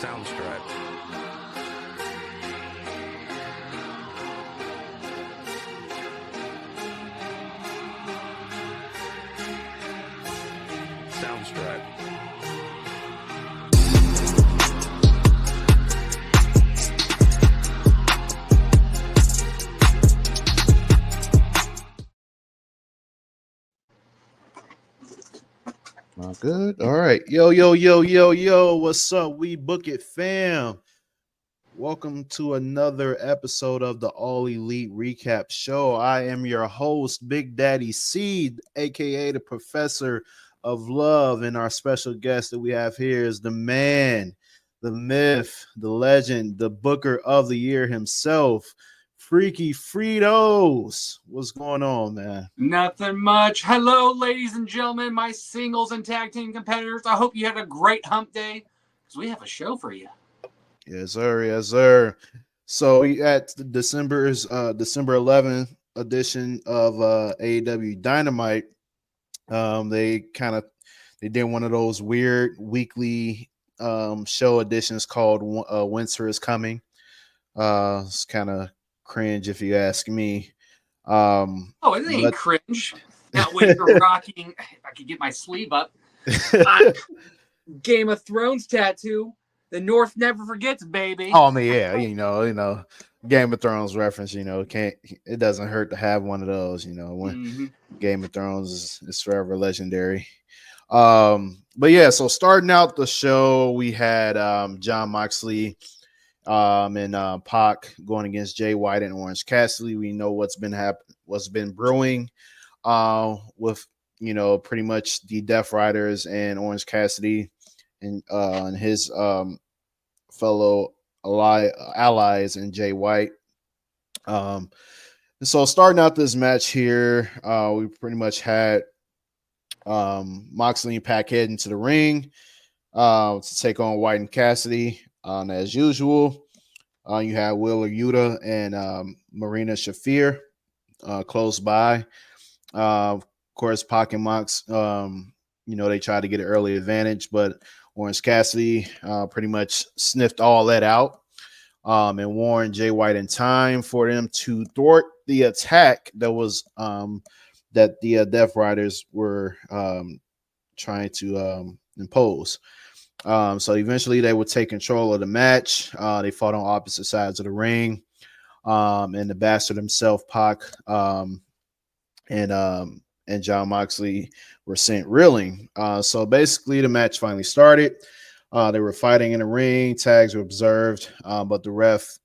Soundstripe. Soundstripe. Good. All right. Yo. What's up? We Book It fam. Welcome to another episode of the All Elite Recap Show. I am your host, Big Daddy Seed, aka the Professor of Love. And our special guest that we have here is the man, the myth, the legend, the Booker of the Year himself, Freaky Fritos. What's going on, man? Nothing much. Hello, ladies and gentlemen, my singles and tag team competitors. I hope you had a great hump day because we have a show for you. Yes, sir. Yes, sir. So we at December 11th edition of AEW Dynamite. They did one of those weird weekly show editions called Winter is Coming. It's kind of cringe if you ask me. It ain't cringe. Now when you're rocking, if I could get my sleeve up, Game of Thrones tattoo. The North never forgets, baby. Oh, I mean, yeah, you know, Game of Thrones reference. It doesn't hurt to have one of those. When Game of Thrones is forever legendary. But yeah, so starting out the show, we had Jon Moxley and Pac going against Jay White and Orange Cassidy. We know what's been brewing with pretty much the Death Riders and Orange Cassidy and his fellow allies and Jay White. So starting out this match here, we pretty much had Moxley and Pac head into the ring to take on White and Cassidy. As usual, you have Wheeler Yuta and Marina Shafir close by. Of course, Pac and Mox, they tried to get an early advantage, but Orange Cassidy pretty much sniffed all that out and warned Jay White in time for them to thwart the attack that was that the Death Riders were trying to impose. So eventually they would take control of the match. They fought on opposite sides of the ring. And the bastard himself, Pac, and Jon Moxley were sent reeling. So basically the match finally started. They were fighting in the ring. Tags were observed, but the ref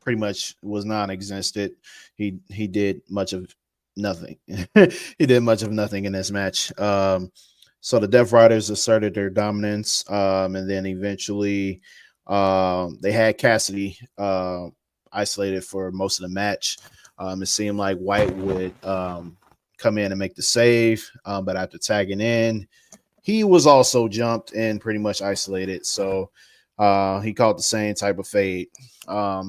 pretty much was non-existent. He did much of nothing. He did much of nothing in this match. So the Death Riders asserted their dominance, and then eventually they had Cassidy isolated for most of the match. It seemed like White would come in and make the save, but after tagging in, he was also jumped and pretty much isolated. So he caught the same type of fade.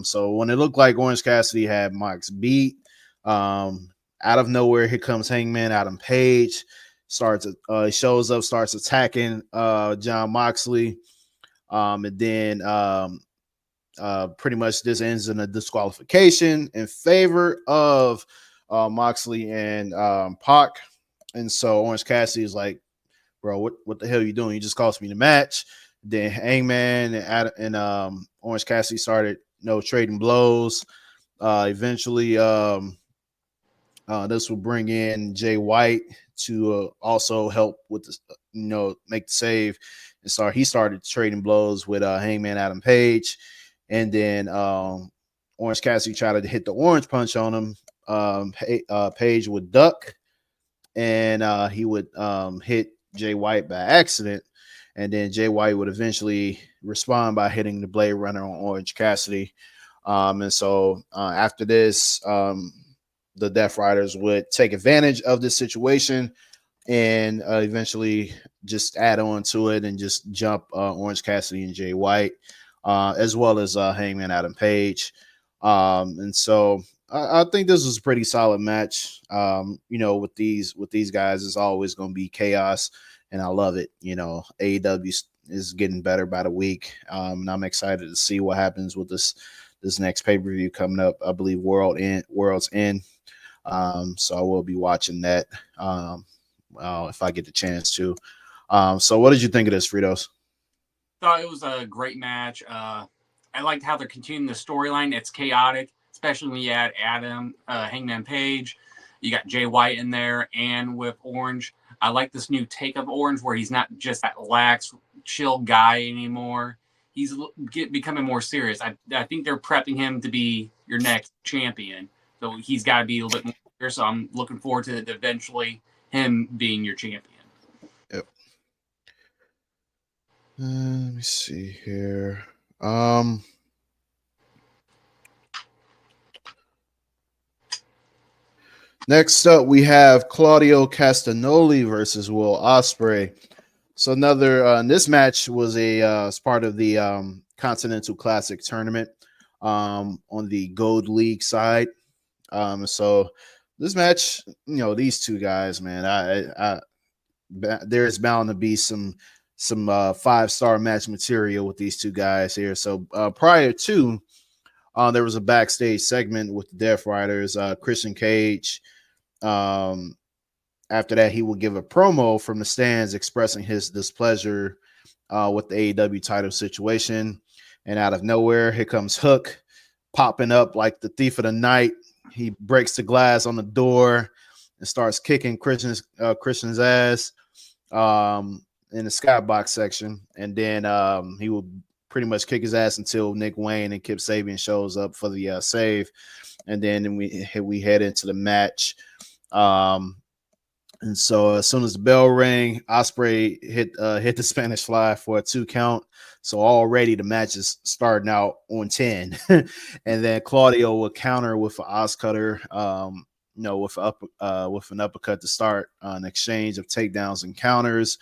So when it looked like Orange Cassidy had Mox beat, out of nowhere, here comes Hangman Adam Page. Shows up, starts attacking Jon Moxley, and then pretty much this ends in a disqualification in favor of Moxley and Pac. And so Orange Cassidy is like, bro, what the hell are you doing? You just cost me the match. Then Hangman and Orange Cassidy started trading blows. Eventually this will bring in Jay White to also help with the, make the save. And he started trading blows with Hangman Adam Page. And then Orange Cassidy tried to hit the orange punch on him. Page would duck, and he would hit Jay White by accident. And then Jay White would eventually respond by hitting the Blade Runner on Orange Cassidy. And so after this, the Death Riders would take advantage of this situation and eventually just add on to it and just jump Orange Cassidy and Jay White, as well as Hangman Adam Page. And so I think this was a pretty solid match. With these guys, it's always going to be chaos, and I love it. AEW is getting better by the week. And I'm excited to see what happens with this next pay-per-view coming up. I believe World's End. So I will be watching that if I get the chance to. So what did you think of this, Fritos? Thought it was a great match. I liked how they're continuing the storyline. It's chaotic, especially when you add Adam, Hangman Page. You got Jay White in there, and with Orange. I like this new take of Orange where he's not just that lax, chill guy anymore. He's becoming more serious. I think they're prepping him to be your next champion. So he's got to be a little bit more serious. So I'm looking forward to eventually him being your champion. Yep. Let me see here. Next up, we have Claudio Castagnoli versus Will Ospreay. So another this match was as part of the Continental Classic tournament on the Gold League side. So this match, these two guys, man, there's bound to be some 5-star match material with these two guys here. So prior to there was a backstage segment with the Death Riders, Christian Cage. After that, he will give a promo from the stands expressing his displeasure with the AEW title situation. And out of nowhere, here comes Hook popping up like the thief of the night. He breaks the glass on the door and starts kicking Christian's ass in the skybox section. And then he will pretty much kick his ass until Nick Wayne and Kip Sabian shows up for the save. And then we head into the match. And so as soon as the bell rang, Ospreay hit the Spanish Fly for a 2 count. So already the match is starting out on 10. And then Claudio will counter with an Oscutter, with an uppercut to start an exchange of takedowns and counters.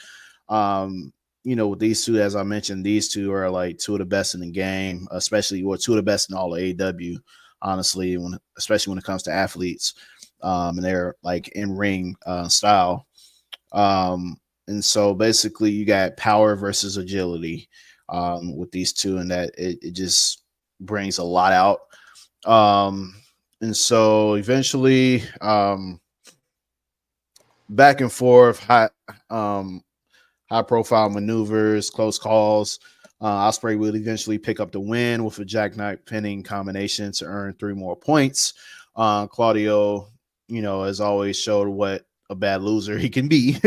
With these two, as I mentioned, these two are like two of the best in the game, especially two of the best in all of AEW, honestly, especially when it comes to athletes. And they're like in ring style. And so basically you got power versus agility with these two, and that it just brings a lot out. And so eventually back and forth, high profile maneuvers, close calls. Ospreay will eventually pick up the win with a jackknife pinning combination to earn 3 more points. Claudio, as always, showed what a bad loser he can be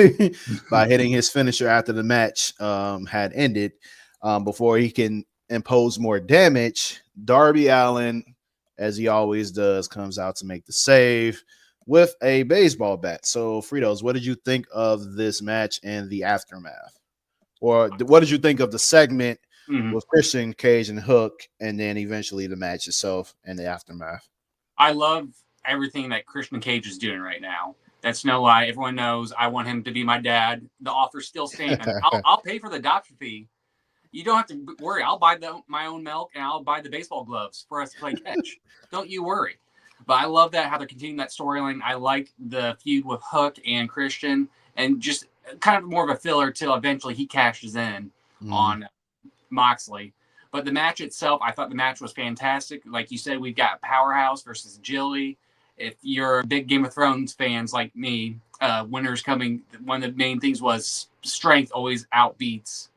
by hitting his finisher after the match had ended. Before he can impose more damage, Darby Allin, as he always does, comes out to make the save with a baseball bat. So, Fritos, what did you think of this match and the aftermath? Or what did you think of the segment with Christian Cage and Hook, and then eventually the match itself and the aftermath? I love everything that Christian Cage is doing right now. That's no lie. Everyone knows I want him to be my dad. The offer's still standing. I'll pay for the adoption fee. You don't have to worry. I'll buy my own milk, and I'll buy the baseball gloves for us to play catch. Don't you worry. But I love that, how they're continuing that storyline. I like the feud with Hook and Christian, and just kind of more of a filler till eventually he cashes in on Moxley. But the match itself, I thought the match was fantastic. Like you said, we've got Powerhouse versus agility. If you're big Game of Thrones fans like me, winter's coming. One of the main things was strength always outbeats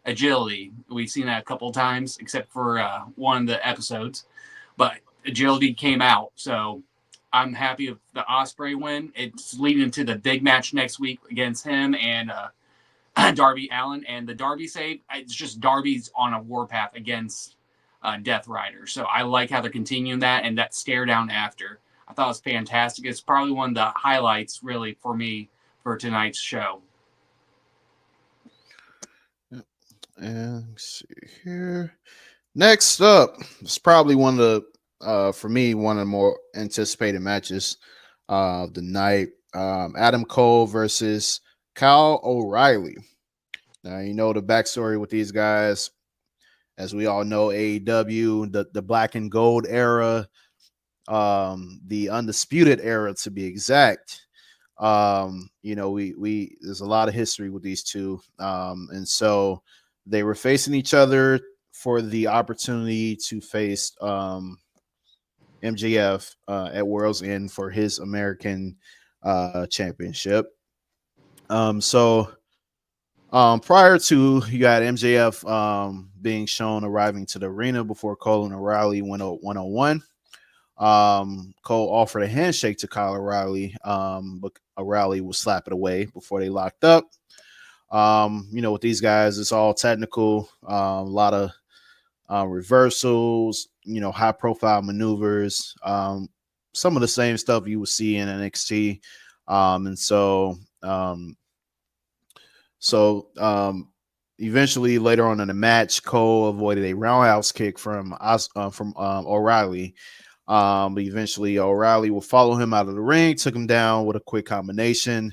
agility. We've seen that a couple of times, except for one of the episodes. But agility came out, so I'm happy with the Ospreay win. It's leading to the big match next week against him and Darby Allin. And the Darby save, it's just Darby's on a warpath against Death Rider. So I like how they're continuing that, and that stare down after. I thought it was fantastic. It's probably one of the highlights, really, for me for tonight's show. And let's see here. Next up, it's probably one of the, for me, one of the more anticipated matches of the night. Adam Cole versus Kyle O'Reilly. Now, the backstory with these guys. As we all know, AEW, the black and gold era, the undisputed era to be exact. We there's a lot of history with these two. And so They were facing each other for the opportunity to face MJF at World's End for his American championship. So prior to you got MJF being shown arriving to the arena before Cole and O'Reilly went 1-on-1. Cole offered a handshake to Kyle O'Reilly, but O'Reilly was slap it away before they locked up. With these guys, it's all technical, a lot of reversals, high profile maneuvers, some of the same stuff you would see in NXT. And eventually later on in the match, Cole avoided a roundhouse kick from O'Reilly. But eventually O'Reilly will follow him out of the ring, took him down with a quick combination.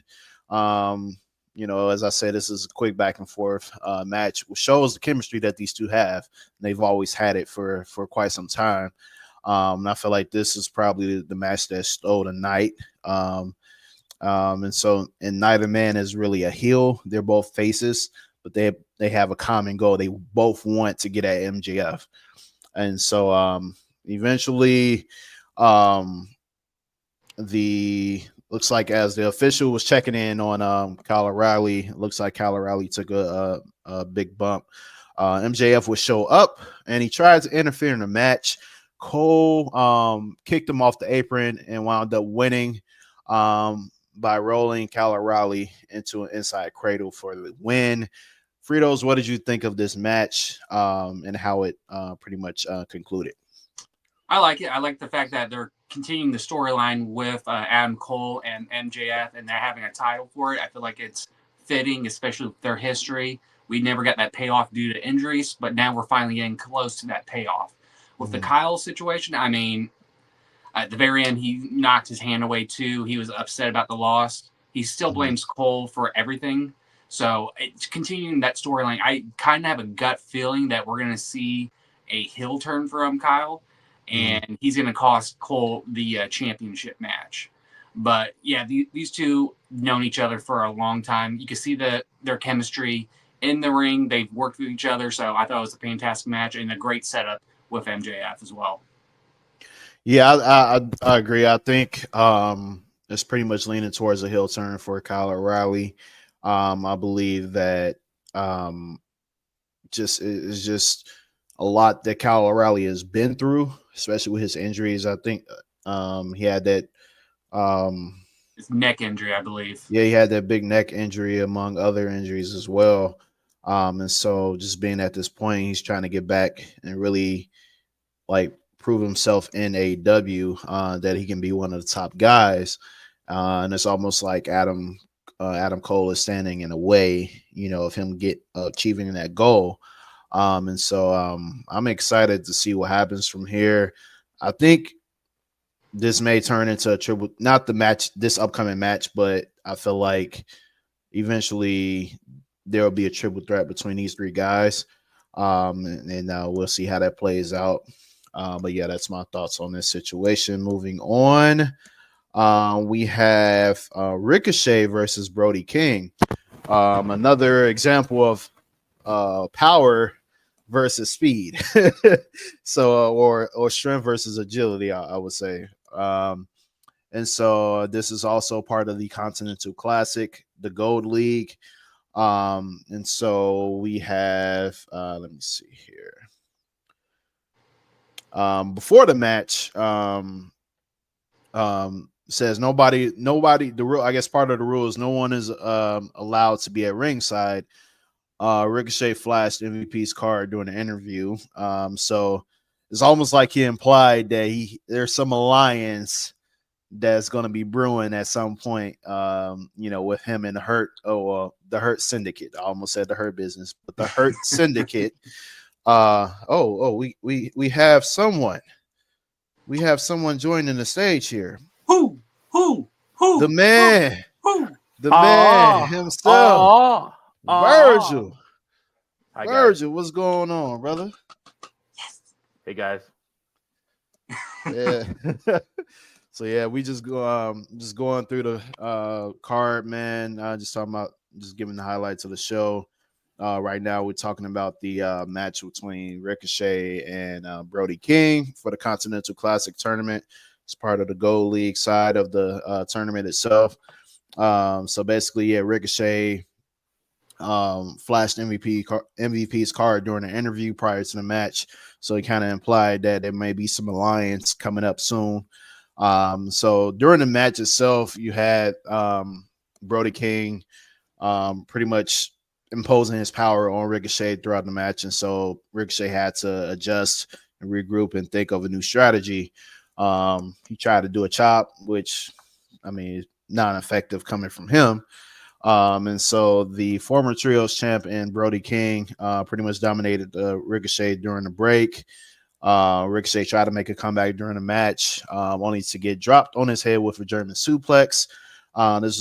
As I said, this is a quick back and forth match, which shows the chemistry that these two have. They've always had it for quite some time. And I feel like this is probably the match that stole the night. And neither man is really a heel. They're both faces, but they have a common goal. They both want to get at MJF. And so eventually looks like as the official was checking in on Kyle O'Reilly, it looks like Kyle O'Reilly took a big bump. MJF would show up and he tried to interfere in the match. Cole kicked him off the apron and wound up winning by rolling Kyle O'Reilly into an inside cradle for the win. Fritos, what did you think of this match and how it pretty much concluded? I like it. I like the fact that they're continuing the storyline with Adam Cole and MJF, and they're having a title for it. I feel like it's fitting, especially with their history. We never got that payoff due to injuries, but now we're finally getting close to that payoff. With the Kyle situation, I mean, at the very end, he knocked his hand away too. He was upset about the loss. He still blames Cole for everything. So it's continuing that storyline. I kind of have a gut feeling that we're going to see a heel turn from Kyle, and he's going to cost Cole the championship match. But yeah, these two known each other for a long time. You can see their chemistry in the ring. They've worked with each other, so I thought it was a fantastic match and a great setup with MJF as well. Yeah, I agree. I think it's pretty much leaning towards a heel turn for Kyle O'Reilly. I believe that it's just a lot that Kyle O'Reilly has been through, especially with his injuries. I think he had that his neck injury, I believe. Yeah, he had that big neck injury among other injuries as well. And so just being at this point, he's trying to get back and really like prove himself in AEW that he can be one of the top guys. And it's almost like Adam Cole is standing in the way, of him achieving that goal. And so I'm excited to see what happens from here. I think this may turn into a triple, not the match, this upcoming match, but I feel like eventually there will be a triple threat between these three guys. And we'll see how that plays out. But yeah, that's my thoughts on this situation. Moving on, we have Ricochet versus Brody King. Another example of power versus speed. So or strength versus agility, I would say. And so this is also part of the Continental Classic, the Gold League. And so we have let me see here. Before the match, says nobody, the rule, I guess part of the rule is no one is allowed to be at ringside. Ricochet flashed MVP's card during the interview. So it's almost like he implied that there's some alliance that's going to be brewing at some point, with him and the Hurt Syndicate. I almost said the Hurt Business, but the Hurt Syndicate. We have someone. We have someone joining the stage here. Who? The man. Who? The man himself. Virgil. Hi, Virgil, what's going on, brother? Yes. Hey guys. Yeah. So yeah, we just going through the card, man. Just talking about just giving the highlights of the show. Right now, we're talking about the match between Ricochet and Brody King for the Continental Classic tournament. It's part of the Gold League side of the tournament itself. So basically, yeah, Ricochet flashed MVP's card during the interview prior to the match. So he kind of implied that there may be some alliance coming up soon. So during the match itself, you had Brody King pretty much imposing his power on Ricochet throughout the match. And so Ricochet had to adjust and regroup and think of a new strategy. He tried to do a chop, which, I mean, not effective coming from him. And so the former trios champ and Brody King pretty much dominated Ricochet during the break. Ricochet tried to make a comeback during the match, only to get dropped on his head with a German suplex. This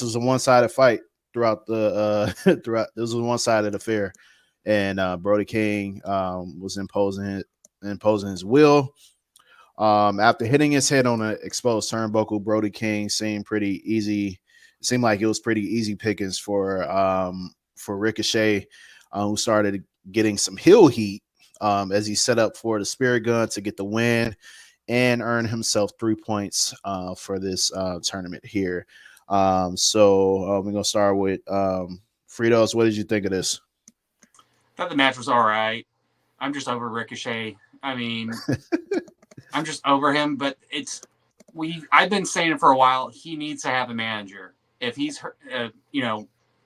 was a one-sided fight throughout the throughout. This was a one-sided affair, and Brody King was imposing his will. After hitting his head on an exposed turnbuckle, Brody King seemed pretty easy. It seemed like it was pretty easy pickings for Ricochet, who started getting some heel heat as he set up for the Spirit Gun to get the win and earn himself 3 points for this tournament here. So we're gonna start with Fritos. What did you think of this? Thought the match was all right. I'm just over Ricochet. I mean, I'm just over him. But I've been saying it for a while. He needs to have a manager. If he's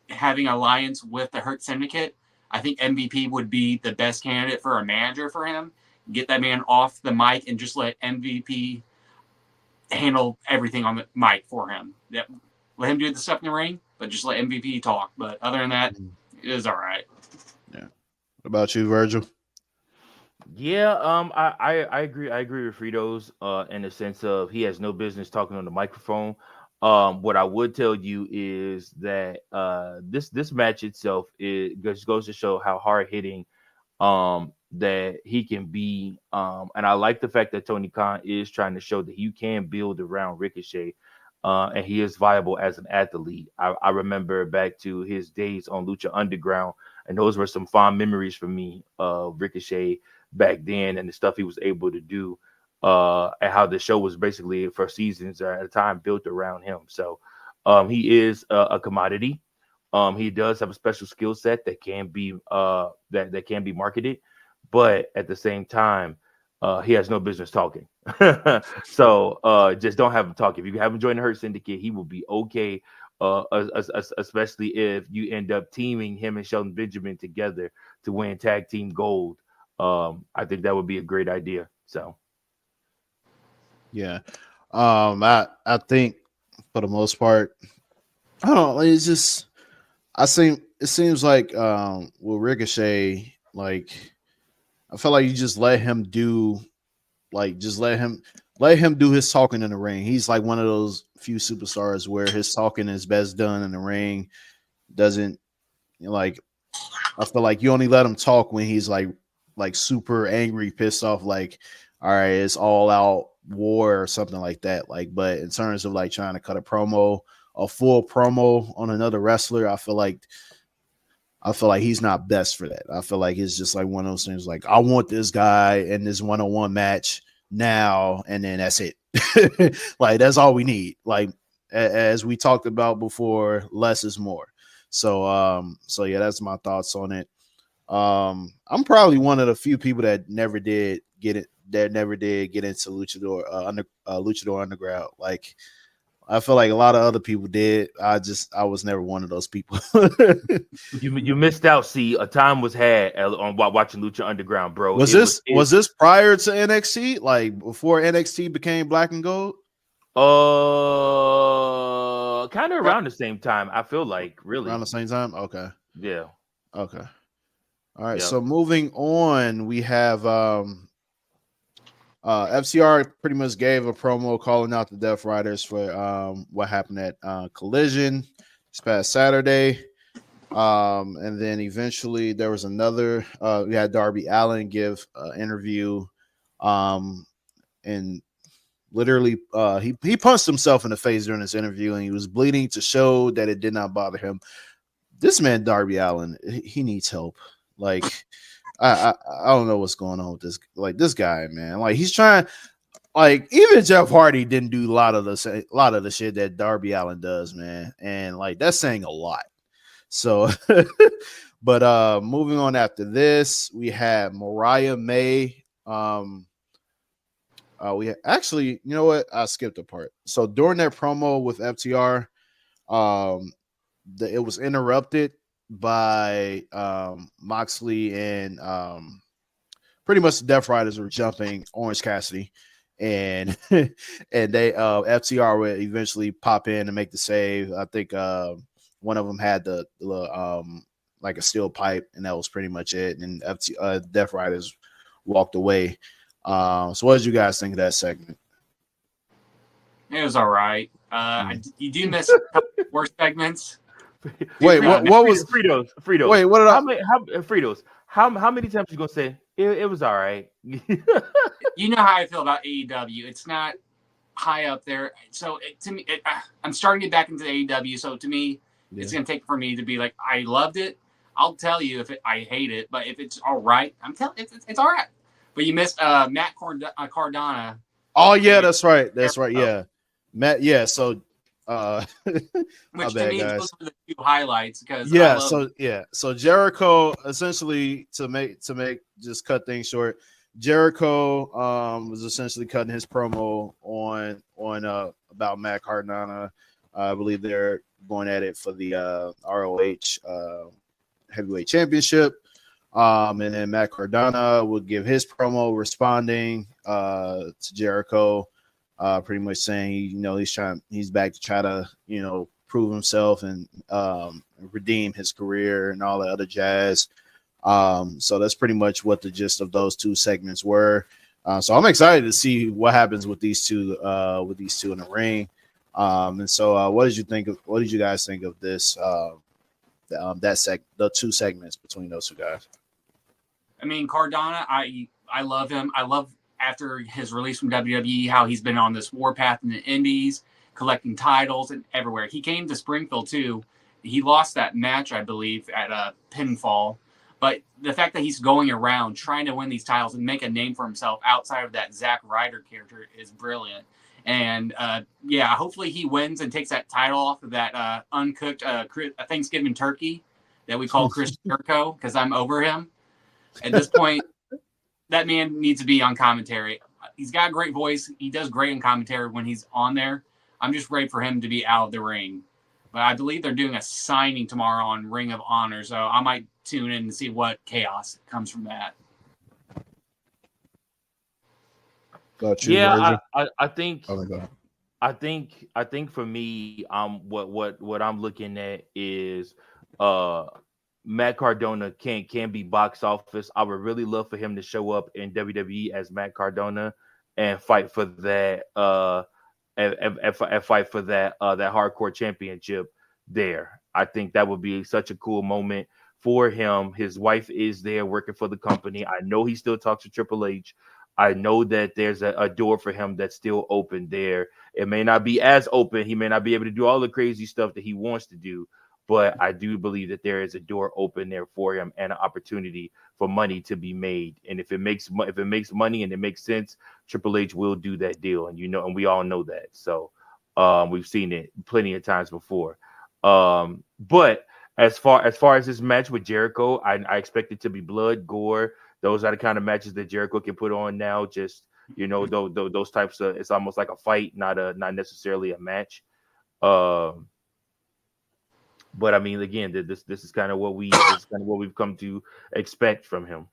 having an alliance with the Hurt Syndicate, I think MVP would be the best candidate for a manager for him. Get that man off the mic and just let MVP handle everything on the mic for him. Yep. Let him do the stuff in the ring, but just let MVP talk. But other than that, it is all right. Yeah. What about you, Virgil? Yeah, I agree. I agree with Fritos in the sense of he has no business talking on the microphone. What I would tell you is that this match itself just goes to show how hard hitting that he can be. And I like the fact that Tony Khan is trying to show that you can build around Ricochet. And he is viable as an athlete. I remember back to his days on Lucha Underground, and those were some fond memories for me of Ricochet back then and the stuff he was able to do, and how the show was basically for seasons at a time built around him. So he is a commodity. He does have a special skill set that can be that can be marketed, but at the same time, he has no business talking. So just don't have him talk. If you haven't joined the Hurt Syndicate, he will be okay. Especially if you end up teaming him and Shelton Benjamin together to win tag team gold. I think that would be a great idea. So, yeah, I think for the most part, I don't know. It's just it seems like with Ricochet, like I feel like you just let him do, like just let him do his talking in the ring. He's like one of those few superstars where his talking is best done in the ring. Doesn't like I feel like you only let him talk when he's like super angry, pissed off, like all right, it's all out war or something like that. Like, but in terms of like trying to cut a full promo on another wrestler, I feel like he's not best for that. I feel like it's just like one of those things like I want this guy in this one-on-one match now, and then that's it. Like that's all we need. Like as we talked about before, less is more. So yeah, that's my thoughts on it. I'm probably one of the few people that never did get into Luchador Underground. Like I feel like a lot of other people did. I was never one of those people. you missed out. See, a time was had on watching Lucha Underground, bro. Was this prior to NXT? Like before NXT became Black and Gold? Kind of around the same time. I feel like really Around the same time. Okay. Yeah. Okay. All right. Yep. So moving on, we have FCR pretty much gave a promo calling out the Death Riders for what happened at Collision this past Saturday. And then eventually there was another we had Darby Allin give an interview and literally he punched himself in the face during this interview, and he was bleeding to show that it did not bother him. this man Darby Allin, he needs help. Like I don't know what's going on with this. Like this guy, man. Like he's trying. Like even Jeff Hardy didn't do a lot of the shit that Darby Allin does, man. And like that's saying a lot. So, but moving on after this, we had Mariah May. We actually, you know what? I skipped a part. So during that promo with FTR, it was interrupted by Moxley and pretty much the Death Riders were jumping Orange Cassidy, and and they FTR would eventually pop in and make the save. I think one of them had the like a steel pipe, and that was pretty much it. And Death Riders walked away. So what did you guys think of that segment? It was all right. You do miss a couple worse segments. Wait, what was Fritos? Wait, what did Fritos? How many times you gonna say it was all right? You know how I feel about AEW. It's not high up there. So to me, I'm starting to get back into AEW. So to me, it's gonna take for me to be like, I loved it. I'll tell you if I hate it, but if it's all right, I'm telling it's all right. But you missed Matt Cardona. Oh yeah, that's right. That's right. Yeah, Matt. Yeah. So, which to me those were the two highlights because So Jericho essentially to make just cut things short. Jericho was essentially cutting his promo on about Matt Cardona. I believe they're going at it for the ROH heavyweight championship. And then Matt Cardona would give his promo responding to Jericho, pretty much saying, he's back to try to, prove himself and redeem his career and all that other jazz. So that's pretty much what the gist of those two segments were. So I'm excited to see what happens with these two in the ring. And so what did you guys think of this? The two segments between those two guys. I mean, Cardona, I love him. I love after his release from WWE how he's been on this warpath in the Indies, collecting titles and everywhere. He came to Springfield too. He lost that match, I believe, at a pinfall. But the fact that he's going around trying to win these titles and make a name for himself outside of that Zack Ryder character is brilliant. And hopefully he wins and takes that title off of that uncooked Thanksgiving turkey that we call Chris Jericho because I'm over him. At this point, that man needs to be on commentary. He's got a great voice. He does great in commentary when he's on there. I'm just ready for him to be out of the ring. But I believe they're doing a signing tomorrow on Ring of Honor, so I might tune in and see what chaos comes from that. Got you. Yeah, I think. Oh my God. I think for me, what I'm looking at is Matt Cardona can be box office. I would really love for him to show up in WWE as Matt Cardona and fight for that and fight for that hardcore championship there. I think that would be such a cool moment for him. His wife is there working for the company. I know he still talks to Triple H. I know that there's a door for him that's still open there. It may not be as open. He may not be able to do all the crazy stuff that he wants to do, but I do believe that there is a door open there for him and an opportunity for money to be made. And if it makes money and it makes sense, Triple H will do that deal. And we all know that. So we've seen it plenty of times before. But as far as this match with Jericho, I expect it to be blood, gore. Those are the kind of matches that Jericho can put on now. Just those types of, it's almost like a fight, not necessarily a match. But I mean, again, this is kind of what we've come to expect from him.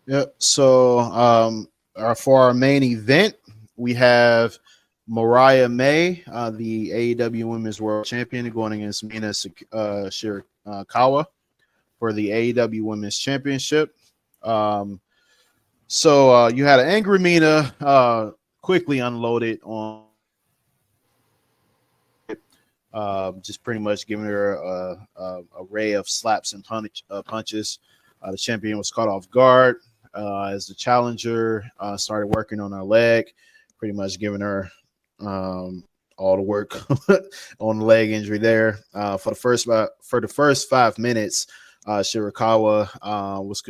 Yep. So for our main event, we have Mariah May, the AEW Women's World Champion, going against Mina Shirakawa for the AEW Women's Championship. So you had an angry Mina quickly unloaded on just pretty much giving her a array of slaps and punches. The champion was caught off guard as the challenger started working on her leg, pretty much giving her a all the work on the leg injury there. For the first 5 minutes, Shirakawa was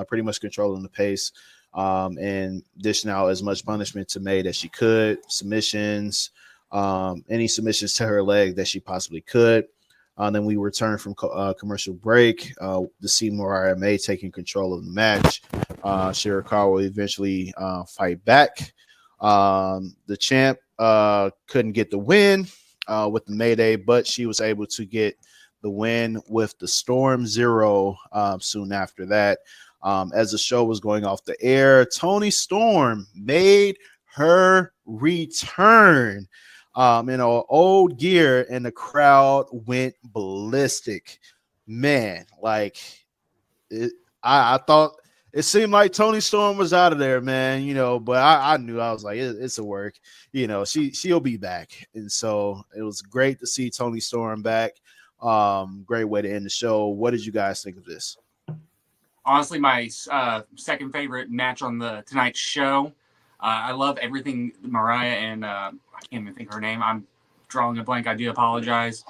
pretty much controlling the pace, and dishing out as much punishment to May that she could, submissions, any submissions to her leg that she possibly could. Then we returned from commercial break to see Mariah May taking control of the match. Shirakawa eventually fight back. The champ couldn't get the win with the Mayday, but she was able to get the win with the Storm Zero soon after that. As the show was going off the air, Toni Storm made her return in an old gear, and the crowd went ballistic. Man, like I thought it seemed like Toni Storm was out of there, man, but I knew, I was like, it's a work, she'll be back. And so it was great to see Toni Storm back. Great way to end the show. What did you guys think of this? Honestly, my second favorite match on the tonight's show. I love everything Mariah and I can't even think of her name. I'm drawing a blank. I do apologize.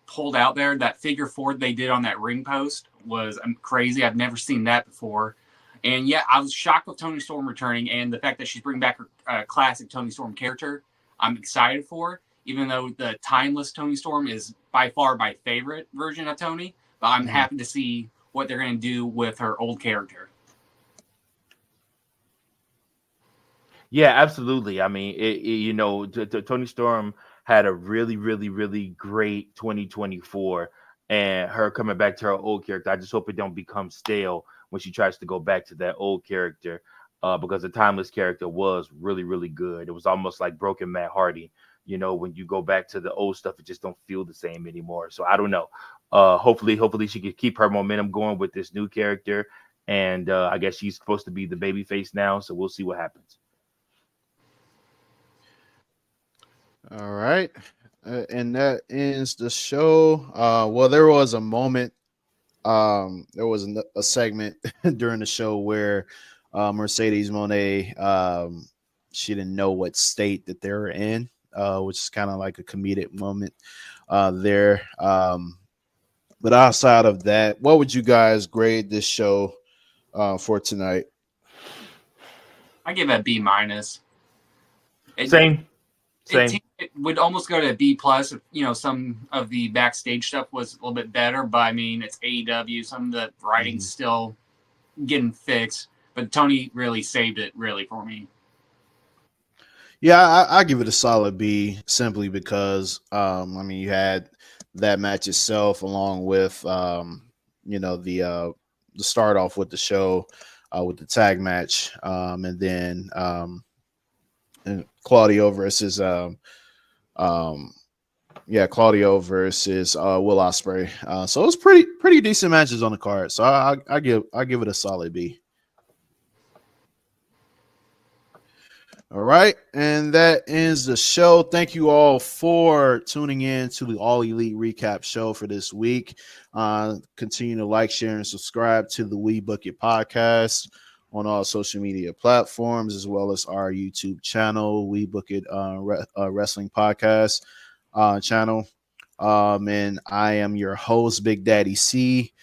Pulled out there. That figure four they did on that ring post was crazy. I've never seen that before. And yeah, I was shocked with Toni Storm returning, and the fact that she's bringing back her classic Toni Storm character. I'm excited for, even though the timeless Toni Storm is by far my favorite version of Toni. But I'm happy to see what they're going to do with her old character. Yeah, absolutely. I mean, Toni Storm had a really, really, really great 2024, and her coming back to her old character. I just hope it don't become stale when she tries to go back to that old character, because the timeless character was really, really good. It was almost like broken Matt Hardy. When you go back to the old stuff, it just don't feel the same anymore. So I don't know. Hopefully she can keep her momentum going with this new character, and I guess she's supposed to be the baby face now. So we'll see what happens. All right. And that ends the show. Well, there was a moment. There was a segment during the show where Mercedes Moné, she didn't know what state that they were in, which is kind of like a comedic moment there. But outside of that, what would you guys grade this show for tonight? I give it a B-. Same. It would almost go to a B+. If, some of the backstage stuff was a little bit better, but I mean, it's AEW. Some of the writing's still getting fixed, but Tony really saved it for me. Yeah, I give it a solid B simply because, you had that match itself along with, the start off with the show with the tag match, and then and Claudio versus Claudio versus Will Ospreay. So it was pretty decent matches on the card. So I give it a solid B. All right, and that ends the show. Thank you all for tuning in to the All Elite Recap show for this week. Continue to like, share, and subscribe to the We Book It podcast on all social media platforms, as well as our YouTube channel, We Book It Wrestling Podcast channel. And I am your host, Big Daddy C.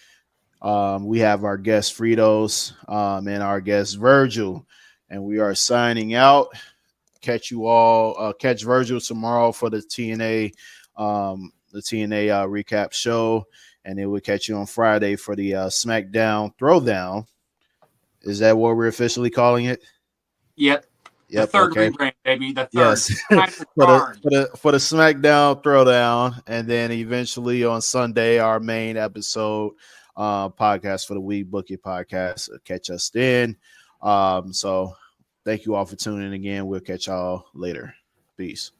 We have our guest Fritos and our guest Virgil, and we are signing out. Catch you all. Catch Virgil tomorrow for the TNA recap show, and then we'll catch you on Friday for the SmackDown Throwdown. Is that what we're officially calling it? Yep. The third rebrand, baby. The third. Yes. for the SmackDown Throwdown, and then eventually on Sunday our main episode podcast for the We Book It podcast. Catch us then. So thank you all for tuning in again. We'll catch y'all later. Peace.